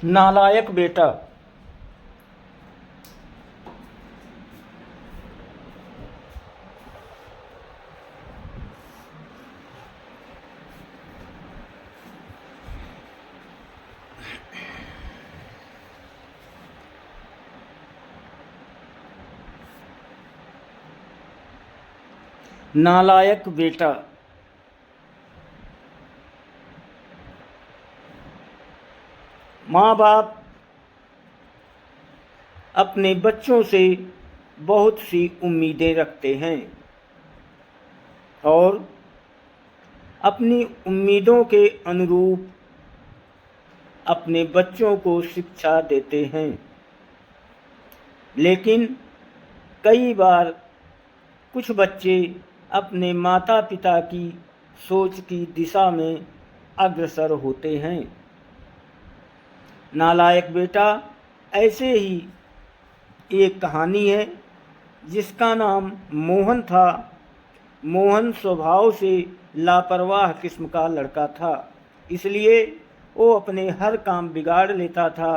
नालायक बेटा। नालायक बेटा। माँ बाप अपने बच्चों से बहुत सी उम्मीदें रखते हैं और अपनी उम्मीदों के अनुरूप अपने बच्चों को शिक्षा देते हैं, लेकिन कई बार कुछ बच्चे अपने माता पिता की सोच की दिशा में अग्रसर होते हैं। नालायक बेटा ऐसे ही एक कहानी है जिसका नाम मोहन था। मोहन स्वभाव से लापरवाह किस्म का लड़का था, इसलिए वो अपने हर काम बिगाड़ लेता था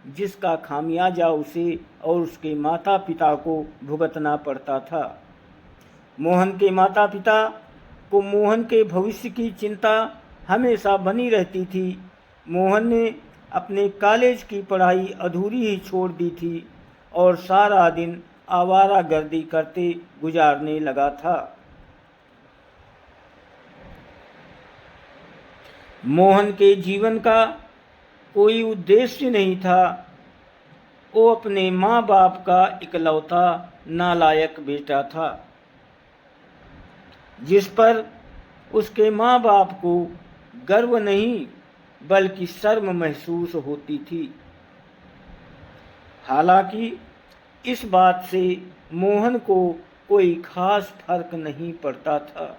जिसका खामियाजा उसे और उसके माता पिता को भुगतना पड़ता था। मोहन के माता पिता को मोहन के भविष्य की चिंता हमेशा बनी रहती थी। मोहन ने अपने कॉलेज की पढ़ाई अधूरी ही छोड़ दी थी और सारा दिन आवारागर्दी करते गुजारने लगा था। मोहन के जीवन का कोई उद्देश्य नहीं था। वो अपने माँ बाप का इकलौता नालायक बेटा था, जिस पर उसके माँ बाप को गर्व नहीं बल्कि शर्म महसूस होती थी। हालांकि इस बात से मोहन को कोई खास फर्क नहीं पड़ता था।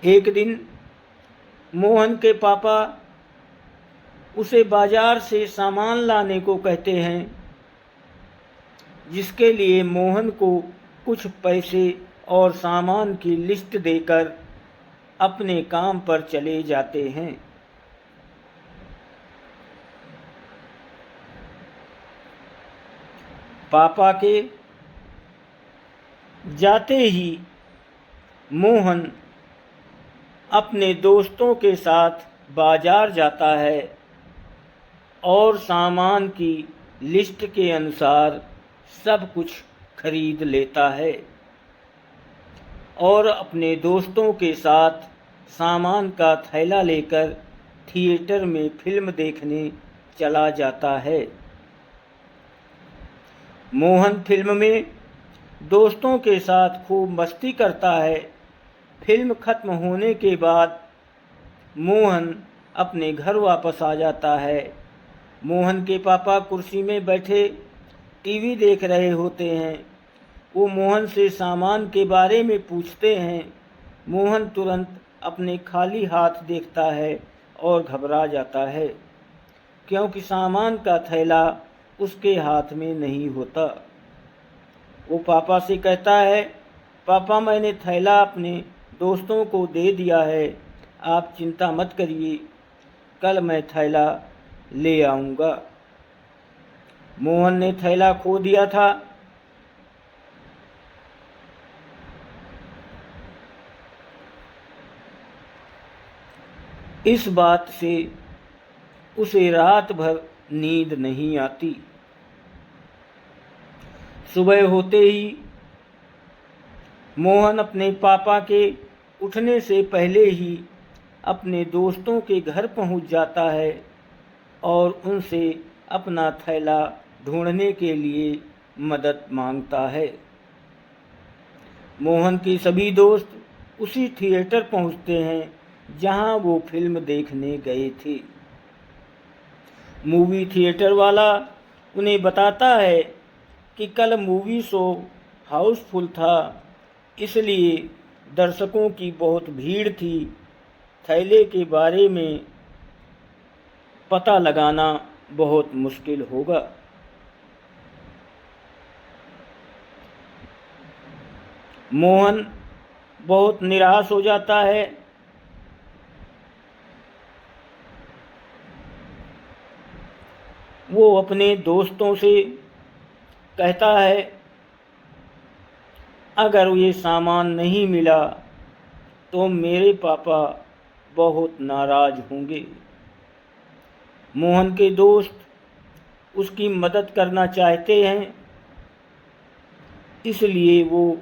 एक दिन मोहन के पापा उसे बाजार से सामान लाने को कहते हैं, जिसके लिए मोहन को कुछ पैसे और सामान की लिस्ट देकर अपने काम पर चले जाते हैं। पापा के जाते ही मोहन अपने दोस्तों के साथ बाजार जाता है और सामान की लिस्ट के अनुसार सब कुछ खरीद लेता है और अपने दोस्तों के साथ सामान का थैला लेकर थिएटर में फिल्म देखने चला जाता है। मोहन फिल्म में दोस्तों के साथ खूब मस्ती करता है। फिल्म खत्म होने के बाद मोहन अपने घर वापस आ जाता है। मोहन के पापा कुर्सी में बैठे टीवी देख रहे होते हैं। वो मोहन से सामान के बारे में पूछते हैं। मोहन तुरंत अपने खाली हाथ देखता है और घबरा जाता है, क्योंकि सामान का थैला उसके हाथ में नहीं होता। वो पापा से कहता है, पापा मैंने थैला अपने दोस्तों को दे दिया है, आप चिंता मत करिए, कल मैं थैला ले आऊँगा। मोहन ने थैला खो दिया था। इस बात से उसे रात भर नींद नहीं आती। सुबह होते ही मोहन अपने पापा के उठने से पहले ही अपने दोस्तों के घर पहुंच जाता है और उनसे अपना थैला ढूंढने के लिए मदद मांगता है। मोहन के सभी दोस्त उसी थिएटर पहुंचते हैं जहां वो फिल्म देखने गए थे। मूवी थिएटर वाला उन्हें बताता है कि कल मूवी शो हाउसफुल था, इसलिए दर्शकों की बहुत भीड़ थी। थैले के बारे में पता लगाना बहुत मुश्किल होगा। मोहन बहुत निराश हो जाता है। वो अपने दोस्तों से कहता है, अगर ये सामान नहीं मिला तो मेरे पापा बहुत नाराज होंगे। मोहन के दोस्त उसकी मदद करना चाहते हैं, इसलिए वो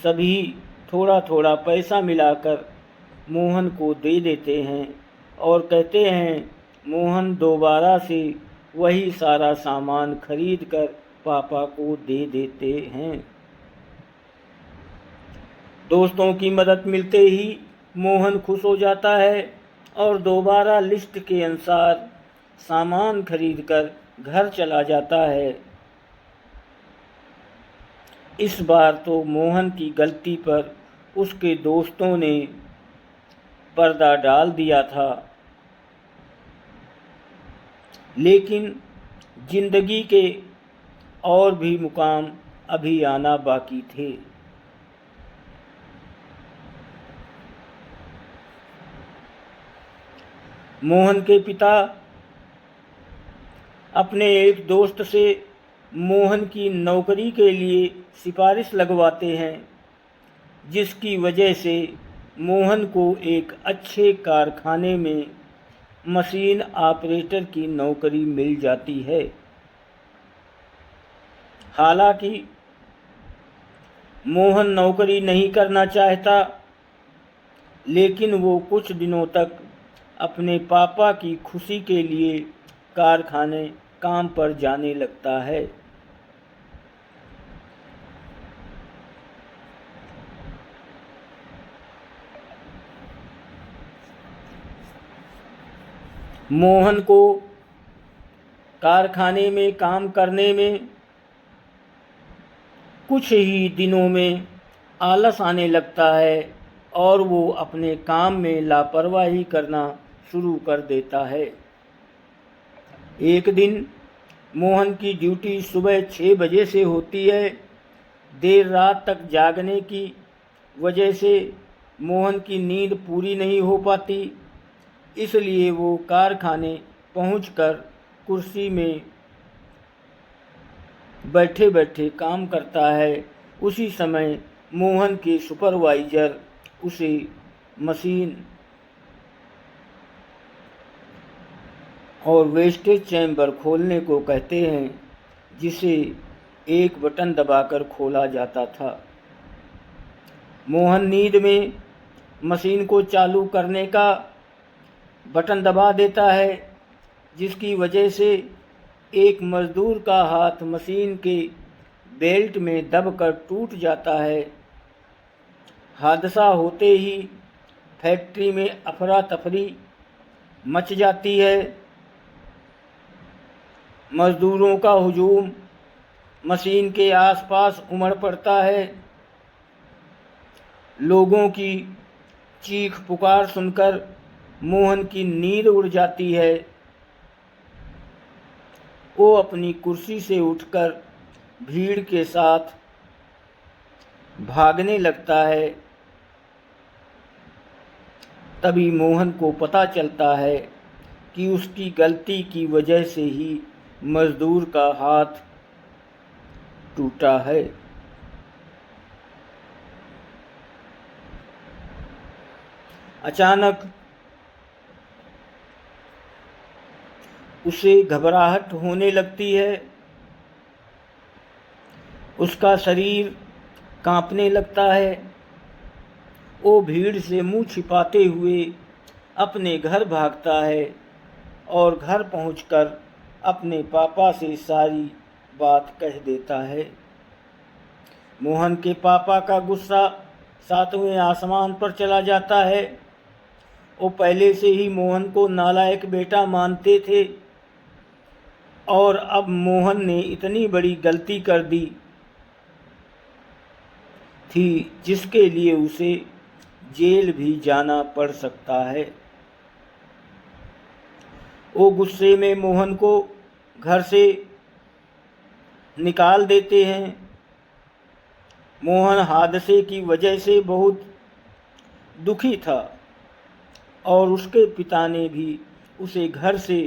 सभी थोड़ा थोड़ा पैसा मिलाकर मोहन को दे देते हैं और कहते हैं मोहन दोबारा से वही सारा सामान खरीद कर पापा को दे देते हैं। दोस्तों की मदद मिलते ही मोहन खुश हो जाता है और दोबारा लिस्ट के अनुसार सामान खरीदकर घर चला जाता है। इस बार तो मोहन की गलती पर उसके दोस्तों ने पर्दा डाल दिया था, लेकिन जिंदगी के और भी मुकाम अभी आना बाकी थे। मोहन के पिता अपने एक दोस्त से मोहन की नौकरी के लिए सिफारिश लगवाते हैं, जिसकी वजह से मोहन को एक अच्छे कारखाने में मशीन ऑपरेटर की नौकरी मिल जाती है। हालांकि मोहन नौकरी नहीं करना चाहता, लेकिन वो कुछ दिनों तक अपने पापा की खुशी के लिए कारखाने काम पर जाने लगता है। मोहन को कारखाने में काम करने में कुछ ही दिनों में आलस आने लगता है और वो अपने काम में लापरवाही करना शुरू कर देता है। एक दिन मोहन की ड्यूटी सुबह 6 बजे से होती है। देर रात तक जागने की वजह से मोहन की नींद पूरी नहीं हो पाती, इसलिए वो कारखाने पहुंचकर कुर्सी में बैठे बैठे काम करता है। उसी समय मोहन के सुपरवाइज़र उसे मशीन और वेस्टेज चैम्बर खोलने को कहते हैं, जिसे एक बटन दबाकर खोला जाता था। मोहन नींद में मशीन को चालू करने का बटन दबा देता है, जिसकी वजह से एक मजदूर का हाथ मशीन के बेल्ट में दबकर टूट जाता है। हादसा होते ही फैक्ट्री में अफरा तफरी मच जाती है। मजदूरों का हुजूम मशीन के आसपास उमड़ पड़ता है। लोगों की चीख पुकार सुनकर मोहन की नींद उड़ जाती है। वो अपनी कुर्सी से उठकर भीड़ के साथ भागने लगता है। तभी मोहन को पता चलता है कि उसकी गलती की वजह से ही मजदूर का हाथ टूटा है। अचानक उसे घबराहट होने लगती है। उसका शरीर कांपने लगता है। वो भीड़ से मुंह छिपाते हुए अपने घर भागता है और घर पहुंचकर अपने पापा से सारी बात कह देता है। मोहन के पापा का गुस्सा 7वें आसमान पर चला जाता है। वो पहले से ही मोहन को नालायक बेटा मानते थे और अब मोहन ने इतनी बड़ी गलती कर दी थी जिसके लिए उसे जेल भी जाना पड़ सकता है। वो गुस्से में मोहन को घर से निकाल देते हैं। मोहन हादसे की वजह से बहुत दुखी था और उसके पिता ने भी उसे घर से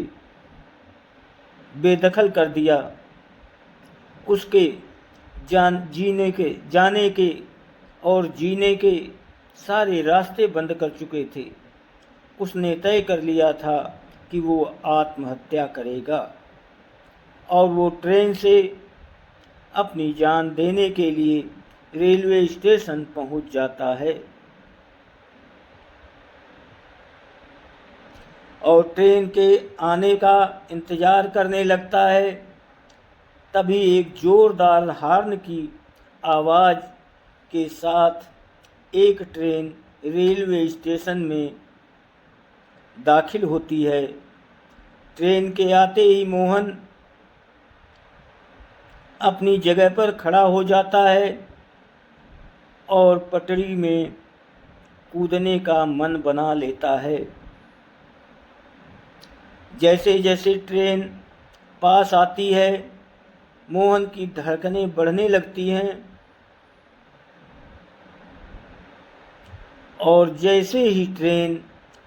बेदखल कर दिया। उसके जाने के और जीने के सारे रास्ते बंद कर चुके थे। उसने तय कर लिया था कि वो आत्महत्या करेगा और वो ट्रेन से अपनी जान देने के लिए रेलवे स्टेशन पहुंच जाता है और ट्रेन के आने का इंतज़ार करने लगता है। तभी एक जोरदार हॉर्न की आवाज़ के साथ एक ट्रेन रेलवे स्टेशन में दाखिल होती है। ट्रेन के आते ही मोहन अपनी जगह पर खड़ा हो जाता है और पटरी में कूदने का मन बना लेता है। जैसे जैसे ट्रेन पास आती है, मोहन की धड़कनें बढ़ने लगती हैं और जैसे ही ट्रेन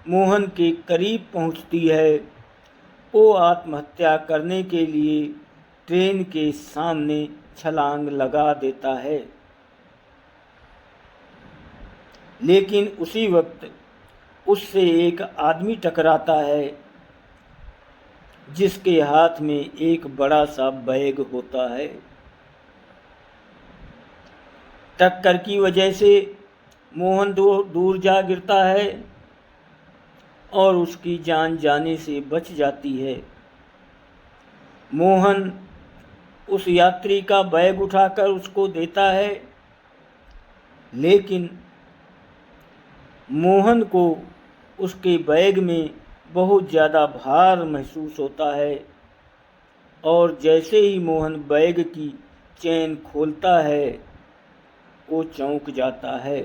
मोहन के करीब पहुंचती है, वो आत्महत्या करने के लिए ट्रेन के सामने छलांग लगा देता है। लेकिन उसी वक्त उससे एक आदमी टकराता है जिसके हाथ में एक बड़ा सा बैग होता है। टक्कर की वजह से मोहन दूर जा गिरता है और उसकी जान जाने से बच जाती है। मोहन उस यात्री का बैग उठाकर उसको देता है, लेकिन मोहन को उसके बैग में बहुत ज़्यादा भार महसूस होता है और जैसे ही मोहन बैग की चेन खोलता है, वो चौंक जाता है।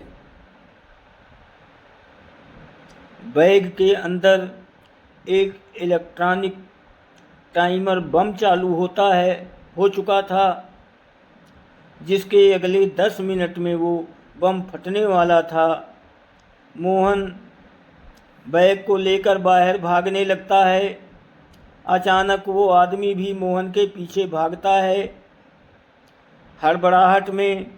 बैग के अंदर एक इलेक्ट्रॉनिक टाइमर बम चालू हो चुका था, जिसके अगले 10 मिनट में वो बम फटने वाला था। मोहन बैग को लेकर बाहर भागने लगता है। अचानक वो आदमी भी मोहन के पीछे भागता है। हड़बड़ाहट में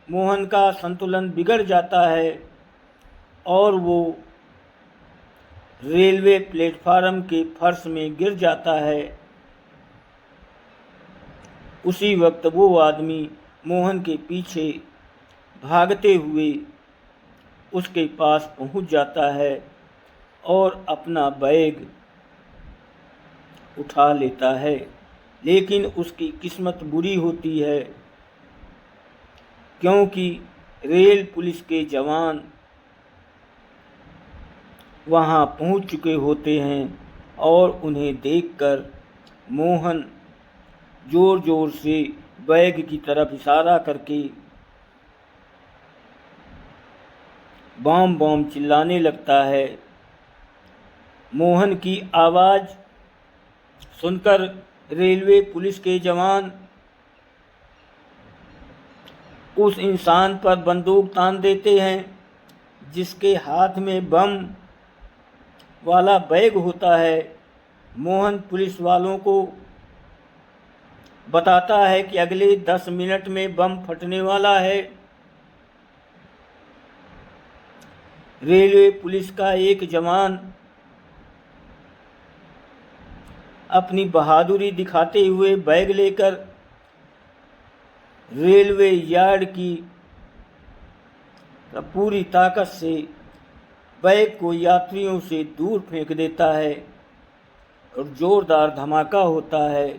मोहन का संतुलन बिगड़ जाता है और वो रेलवे प्लेटफार्म के फर्श में गिर जाता है। उसी वक्त वो आदमी मोहन के पीछे भागते हुए उसके पास पहुंच जाता है और अपना बैग उठा लेता है। लेकिन उसकी किस्मत बुरी होती है, क्योंकि रेल पुलिस के जवान वहां पहुंच चुके होते हैं और उन्हें देखकर मोहन ज़ोर ज़ोर से बैग की तरफ इशारा करके बम बम चिल्लाने लगता है। मोहन की आवाज़ सुनकर रेलवे पुलिस के जवान उस इंसान पर बंदूक तान देते हैं जिसके हाथ में बम वाला बैग होता है। मोहन पुलिस वालों को बताता है कि अगले 10 मिनट में बम फटने वाला है। रेलवे पुलिस का एक जवान अपनी बहादुरी दिखाते हुए बैग लेकर रेलवे यार्ड की पूरी ताकत से बैग को यात्रियों से दूर फेंक देता है और जोरदार धमाका होता है,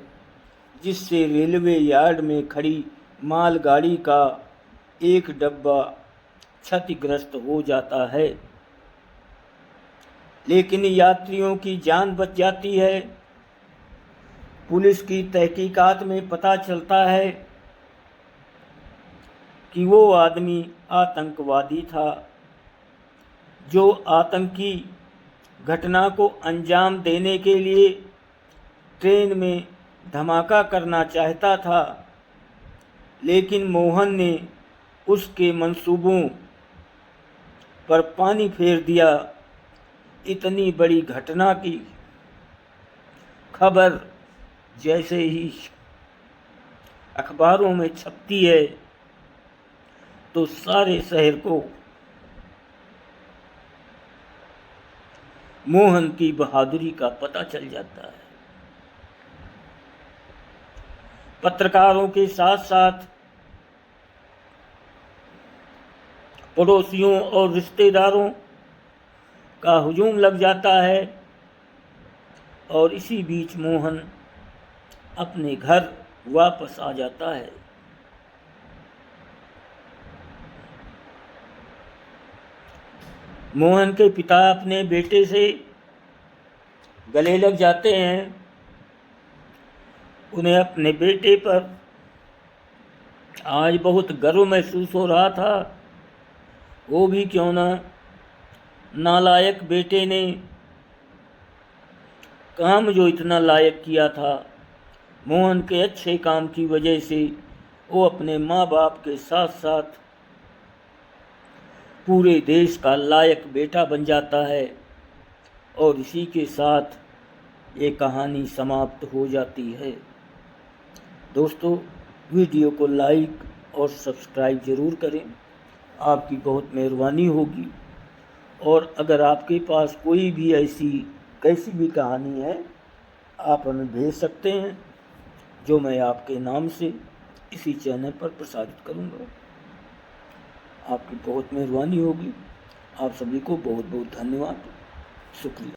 जिससे रेलवे यार्ड में खड़ी मालगाड़ी का एक डब्बा क्षतिग्रस्त हो जाता है। लेकिन यात्रियों की जान बच जाती है। पुलिस की तहकीकात में पता चलता है कि वो आदमी आतंकवादी था, जो आतंकी घटना को अंजाम देने के लिए ट्रेन में धमाका करना चाहता था। लेकिन मोहन ने उसके मंसूबों पर पानी फेर दिया। इतनी बड़ी घटना की खबर जैसे ही अखबारों में छपती है तो सारे शहर को मोहन की बहादुरी का पता चल जाता है। पत्रकारों के साथ साथ पड़ोसियों और रिश्तेदारों का हुजूम लग जाता है और इसी बीच मोहन अपने घर वापस आ जाता है। मोहन के पिता अपने बेटे से गले लग जाते हैं। उन्हें अपने बेटे पर आज बहुत गर्व महसूस हो रहा था। वो भी क्यों ना, नालायक बेटे ने काम जो इतना लायक किया था, मोहन के अच्छे काम की वजह से वो अपने माँ बाप के साथ साथ पूरे देश का लायक बेटा बन जाता है। और इसी के साथ ये कहानी समाप्त हो जाती है। दोस्तों, वीडियो को लाइक और सब्सक्राइब ज़रूर करें, आपकी बहुत मेहरबानी होगी। और अगर आपके पास कोई भी ऐसी कैसी भी कहानी है, आप हमें भेज सकते हैं, जो मैं आपके नाम से इसी चैनल पर प्रसारित करूंगा। आपकी बहुत मेहरबानी होगी। आप सभी को बहुत बहुत धन्यवाद, शुक्रिया।